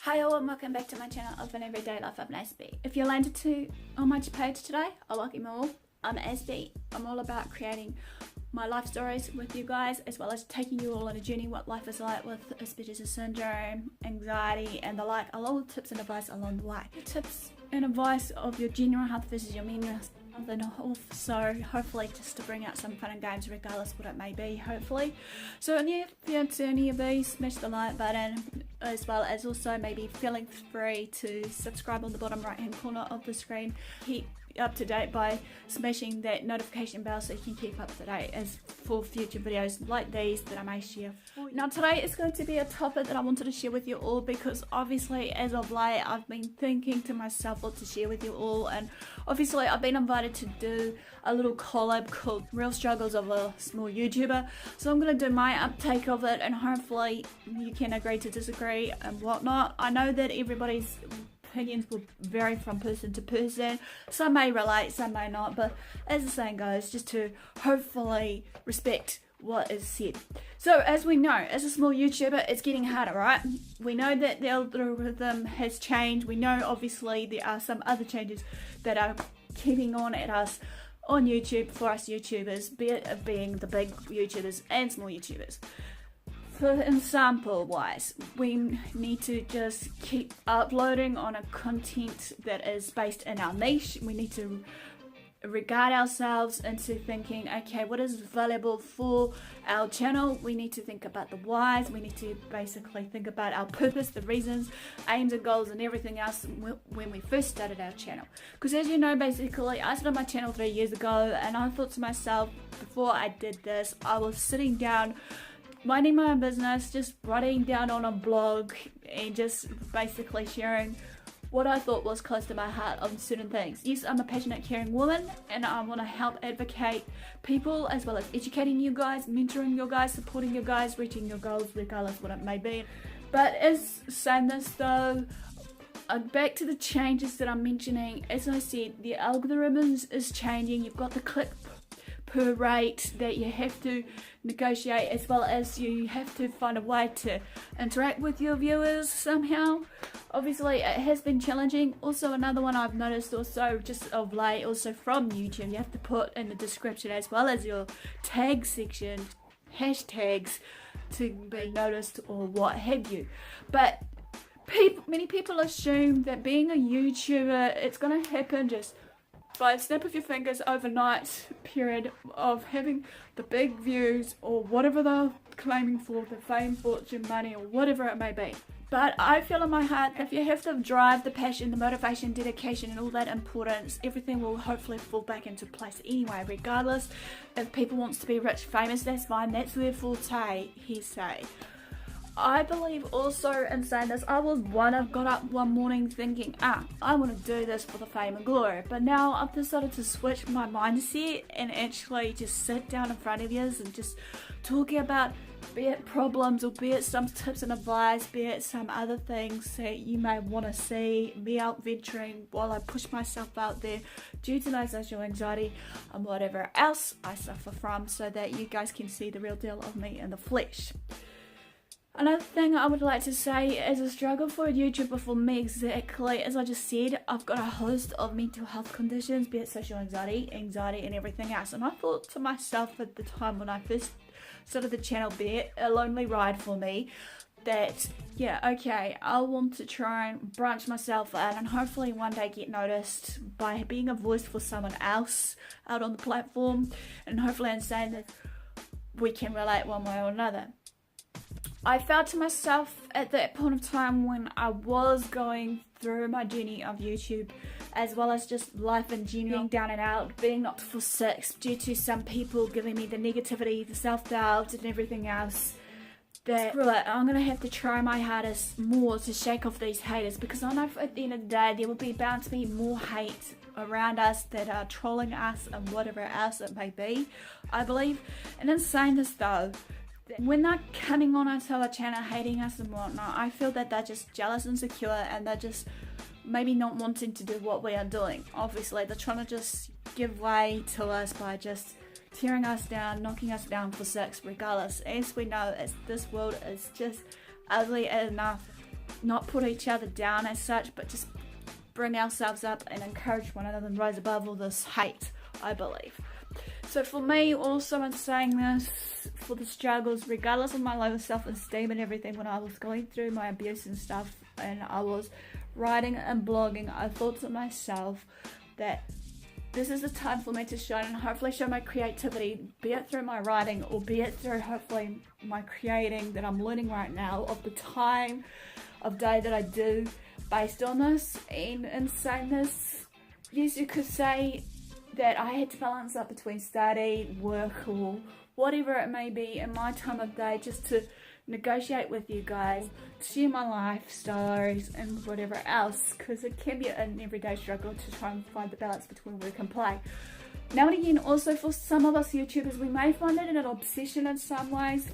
Hi all and welcome back to my channel of an everyday life of an Aspie. If you're landed on my page today, I welcome you all. I'm Aspie. I'm all about creating my life stories with you guys, as well as taking you all on a journey what life is like with Asperger's syndrome, anxiety and the like. A lot of tips and advice along the way. Tips and advice of your general health versus your mental health. And also hopefully just to bring out some fun and games regardless what it may be, hopefully. So if you're into any of these, smash the like button, as well as also maybe feeling free to subscribe on the bottom right hand corner of the screen. Keep up to date by smashing that notification bell so you can keep up to date as for future videos like these that I may share for you. Now today is going to be a topic that I wanted to share with you all because obviously as of late I've been thinking to myself what to share with you all, and obviously I've been invited to do a little collab called Real Struggles of a Small YouTuber, so I'm going to do my uptake of it and hopefully you can agree to disagree and whatnot. I know that everybody's opinions will vary from person to person. Some may relate, some may not, but as the saying goes, just to hopefully respect what is said. So as we know, as a small YouTuber, it's getting harder, right? We know that the algorithm has changed. We know obviously there are some other changes that are keeping on at us on YouTube for us YouTubers, be it of being the big YouTubers and small YouTubers. For example wise, we need to just keep uploading on a content that is based in our niche. We need to regard ourselves into thinking, okay, what is valuable for our channel? We need to think about the whys. We need to basically think about our purpose, the reasons, aims and goals and everything else when we first started our channel. Because as you know, basically I started my channel 3 years ago and I thought to myself, before I did this, I was sitting down minding my own business, just writing down on a blog and just basically sharing what I thought was close to my heart on certain things. Yes, I'm a passionate, caring woman and I want to help advocate people as well as educating you guys, mentoring you guys, supporting you guys, reaching your goals regardless what it may be. But as saying this though, back to the changes that I'm mentioning, as I said, the algorithms is changing. You've got the click per rate that you have to negotiate, as well as you have to find a way to interact with your viewers somehow. Obviously it has been challenging. Also another one I've noticed also just of late, also from YouTube, you have to put in the description as well as your tag section hashtags to be noticed or what have you. But many people assume that being a YouTuber, it's going to happen just by a snap of your fingers overnight period of having the big views or whatever they're claiming for, the fame, fortune, money or whatever it may be. But I feel in my heart that if you have the drive, the passion, the motivation, dedication and all that importance, everything will hopefully fall back into place anyway, regardless. If people wants to be rich, famous, that's fine, that's their forte, hearsay. I believe also in saying this, I was one I've got up one morning thinking, I want to do this for the fame and glory. But now I've decided to switch my mindset and actually just sit down in front of you and just talking about, be it problems or be it some tips and advice, be it some other things that you may want to see me out venturing while I push myself out there due to my social anxiety and whatever else I suffer from, so that you guys can see the real deal of me in the flesh. Another thing I would like to say is a struggle for a YouTuber for me exactly, as I just said, I've got a host of mental health conditions, be it social anxiety and everything else. And I thought to myself at the time when I first started the channel, be it a lonely ride for me, that yeah, okay, I want to try and branch myself out and hopefully one day get noticed by being a voice for someone else out on the platform, and hopefully in saying that we can relate one way or another. I felt to myself at that point of time when I was going through my journey of YouTube, as well as just life in general, being down and out, being not for six due to some people giving me the negativity, the self-doubt and everything else, that I'm going to have to try my hardest more to shake off these haters, because I know at the end of the day there will be bound to be more hate around us that are trolling us and whatever else it may be, I believe. And in saying this though, when they're coming on our channel hating us and whatnot, I feel that they're just jealous and insecure and they're just maybe not wanting to do what we are doing. Obviously they're trying to just give way to us by just tearing us down, knocking us down for six regardless. As we know, this world is just ugly enough not put each other down as such, but just bring ourselves up and encourage one another and rise above all this hate, I believe. So for me, also in saying this, for the struggles, regardless of my low self-esteem and everything, when I was going through my abuse and stuff, and I was writing and blogging, I thought to myself that this is the time for me to shine and hopefully show my creativity, be it through my writing or be it through hopefully my creating that I'm learning right now of the time of day that I do based on this. And in saying this, yes, you could say that I had to balance up between study, work, or whatever it may be in my time of day just to negotiate with you guys, share my life stories and whatever else, because it can be an everyday struggle to try and find the balance between work and play. Now and again, also for some of us YouTubers, we may find it an obsession in some ways,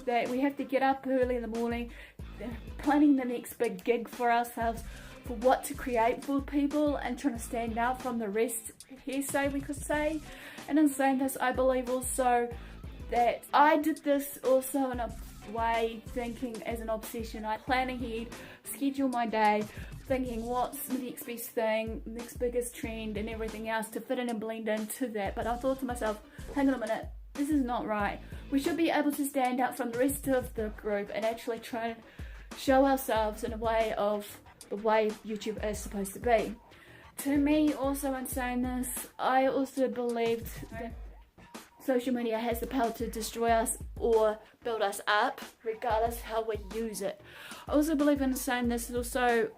that we have to get up early in the morning, planning the next big gig for ourselves, for what to create for people and trying to stand out from the rest, hearsay we could say. And in saying this, I believe also that I did this also in a way, thinking as an obsession. I plan ahead, schedule my day, thinking what's the next best thing, next biggest trend and everything else to fit in and blend into that. But I thought to myself, hang on a minute, this is not right. We should be able to stand out from the rest of the group and actually try and show ourselves in a way of the way YouTube is supposed to be. To me, also in saying this, I also believed that social media has the power to destroy us or build us up, regardless how we use it. I also believe in saying this also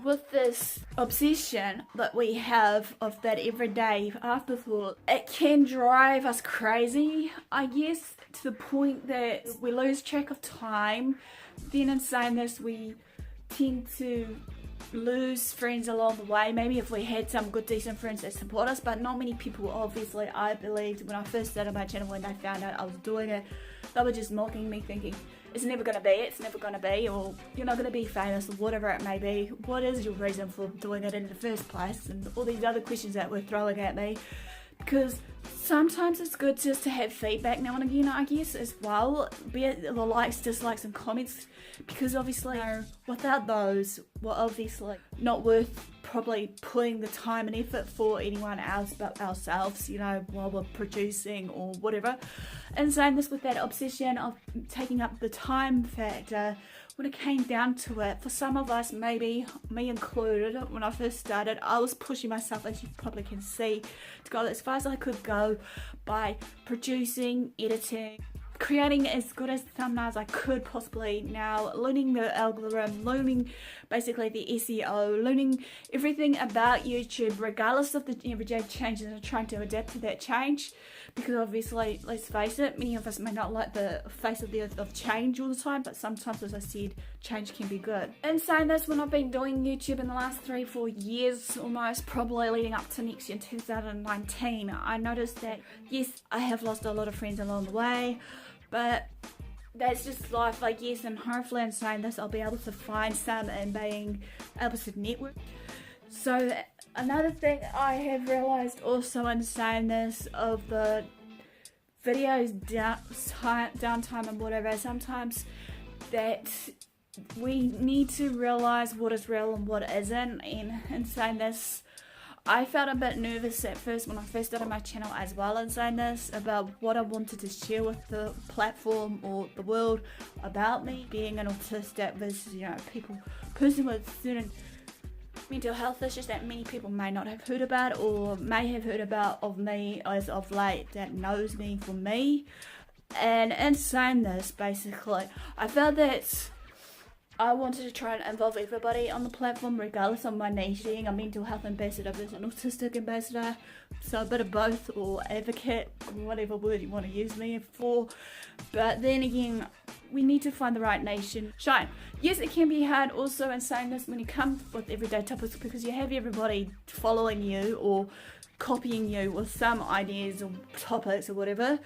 with this obsession that we have of that everyday afterthought, it can drive us crazy, I guess, to the point that we lose track of time. Then in saying this, we tend to lose friends along the way. Maybe if we had some good decent friends that support us, but not many people, obviously. I believed when I first started my channel, when they found out I was doing it, they were just mocking me, thinking it's never going to be, or you're not going to be famous, or whatever it may be. What is your reason for doing it in the first place? And all these other questions that were throwing at me, because sometimes it's good just to have feedback now and again, I guess, as well, be it the likes, dislikes and comments, because obviously without those, we're obviously not worth probably putting the time and effort for anyone else but ourselves, you know, while we're producing or whatever. And saying this, with that obsession of taking up the time factor, when it came down to it, for some of us, maybe me included, when I first started, I was pushing myself, as you probably can see, to go as far as I could go by producing, editing, creating as good as thumbnails I could possibly. Now learning the algorithm, learning basically the SEO, learning everything about YouTube, regardless of the everyday changes, and trying to adapt to that change, because obviously, let's face it, many of us may not like the face of the earth of change all the time, but sometimes, as I said, change can be good. In saying this, when I've been doing YouTube in the last 3-4 years almost, probably leading up to next year 2019, I noticed that yes, I have lost a lot of friends along the way, but that's just life, I guess. And hopefully in saying this, I'll be able to find some and being able to network. So another thing I have realised also in saying this, of the videos downtime and whatever, sometimes that we need to realise what is real and what isn't. And in saying this, I felt a bit nervous at first when I first started my channel as well, in saying this, about what I wanted to share with the platform or the world about me being an autistic versus, you know, person with certain mental health issues that many people may not have heard about, or may have heard about of me as of late, that knows me for me. And in saying this, basically, I felt that I wanted to try and involve everybody on the platform, regardless of my niche, being a mental health ambassador versus an autistic ambassador, so a bit of both, or advocate, whatever word you want to use me for. But then again, we need to find the right niche and shine. Yes, it can be hard also in saying this when you come with everyday topics, because you have everybody following you or copying you with some ideas or topics or whatever,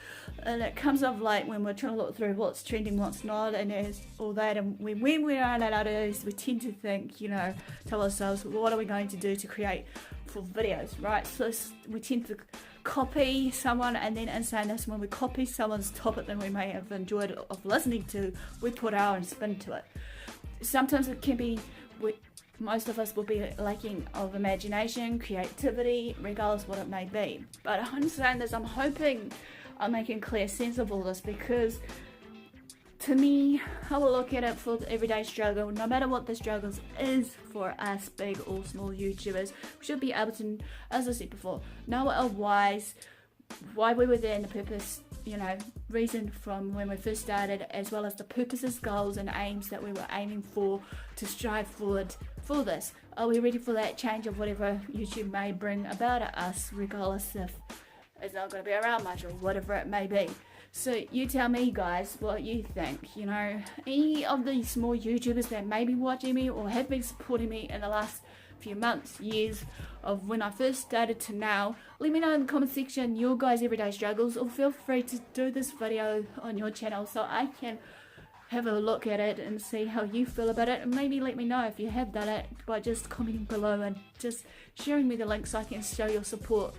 and it comes up late when we're trying to look through what's trending, what's not, and there's all that. And when we are at our days, we tend to think, you know, tell ourselves, what are we going to do to create for videos, right? So we tend to copy someone, and then in saying this, when we copy someone's topic that we may have enjoyed of listening to, we put our own spin to it. sometimes it can be, most of us will be lacking of imagination, creativity, regardless what it may be. But I'm saying this, I'm hoping I'm making clear sense of all this, because to me, I will look at it for the everyday struggle. No matter what the struggles is for us big or small YouTubers, we should be able to, as I said before, know our whys, why we were there, and the purpose, you know, reason from when we first started, as well as the purposes, goals and aims that we were aiming for to strive forward for this. Are we ready for that change of whatever YouTube may bring about at us, regardless if it's not going to be around much or whatever it may be? So you tell me, guys, what you think. You know, any of these small YouTubers that may be watching me or have been supporting me in the last few months, years of when I first started to now, let me know in the comment section your guys' everyday struggles, or feel free to do this video on your channel so I can have a look at it and see how you feel about it, and maybe let me know if you have done it by just commenting below and just sharing me the link so I can show your support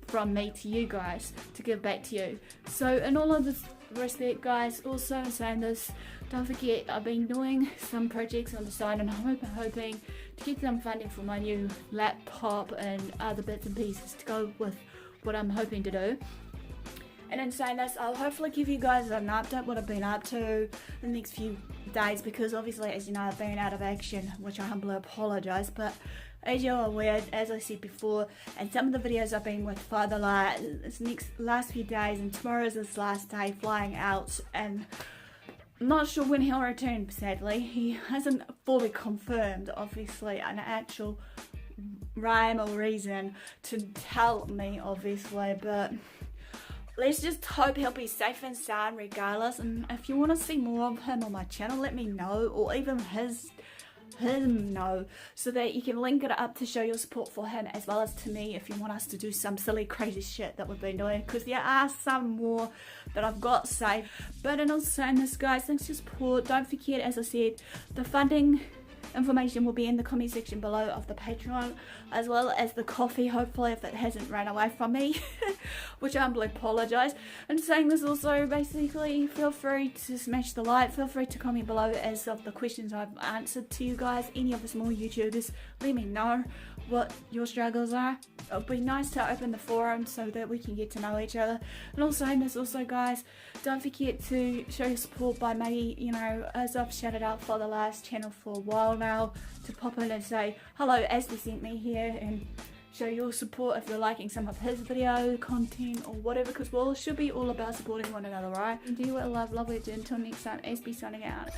from me to you guys, to give back to you. So in all of this rest of it, guys, also saying this, don't forget I've been doing some projects on the side, and I'm hoping to get some funding for my new laptop and other bits and pieces to go with what I'm hoping to do. And in saying this, I'll hopefully give you guys an update what I've been up to in the next few days, because obviously, as you know, I've been out of action, which I humbly apologise. But as you're aware, as I said before, and some of the videos I've been with Father Light this last few days, and tomorrow's his last day flying out, and I'm not sure when he'll return, sadly. He hasn't fully confirmed, obviously, an actual rhyme or reason to tell me, obviously, but let's just hope he'll be safe and sound regardless. And if you want to see more of him on my channel, let me know, or even him know, so that you can link it up to show your support for him as well as to me if you want us to do some silly crazy shit that we've been doing, because there are some more that I've got saved. But in all saying this, guys, thanks for your support. Don't forget, as I said, the funding information will be in the comment section below of the Patreon, as well as the coffee, hopefully, if it hasn't run away from me, which I humbly apologise. And saying this also, basically, feel free to smash the like, feel free to comment below as of the questions I've answered to you guys. Any of the small YouTubers, let me know what your struggles are. It'll be nice to open the forum so that we can get to know each other. And also, guys, don't forget to show your support by maybe, you know, as I've shouted out for the last channel for a while now, to pop in and say hello, Aspie sent me here, and show your support if you're liking some of his video content or whatever, because we all should be all about supporting one another, right? And do what love, lovely. Until next time, Aspie signing out.